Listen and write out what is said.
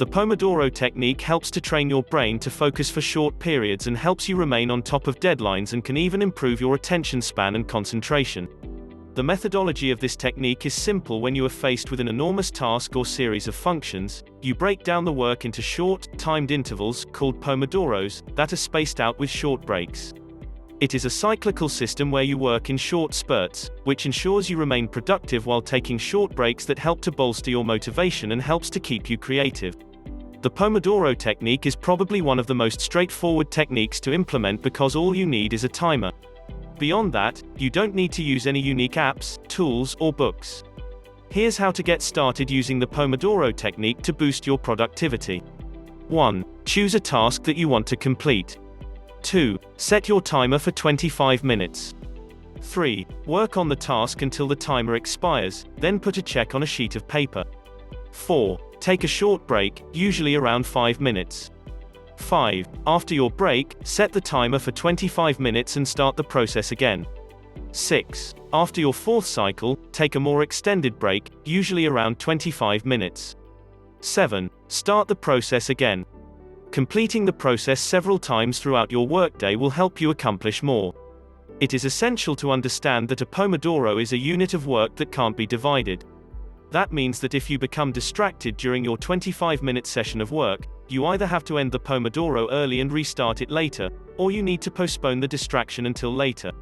The Pomodoro technique helps to train your brain to focus for short periods and helps you remain on top of deadlines and can even improve your attention span and concentration. The methodology of this technique is simple. When you are faced with an enormous task or series of functions, you break down the work into short, timed intervals, called Pomodoros, that are spaced out with short breaks. It is a cyclical system where you work in short spurts, which ensures you remain productive while taking short breaks that help to bolster your motivation and helps to keep you creative. The Pomodoro technique is probably one of the most straightforward techniques to implement because all you need is a timer. Beyond that, you don't need to use any unique apps, tools, or books. Here's how to get started using the Pomodoro technique to boost your productivity. 1. Choose a task that you want to complete. 2. Set your timer for 25 minutes. 3. Work on the task until the timer expires, then put a check on a sheet of paper. 4. Take a short break, usually around 5 minutes. 5. After your break, set the timer for 25 minutes and start the process again. 6. After your fourth cycle, take a more extended break, usually around 25 minutes. 7. Start the process again. Completing the process several times throughout your workday will help you accomplish more. It is essential to understand that a Pomodoro is a unit of work that can't be divided. That means that if you become distracted during your 25-minute session of work, you either have to end the Pomodoro early and restart it later, or you need to postpone the distraction until later.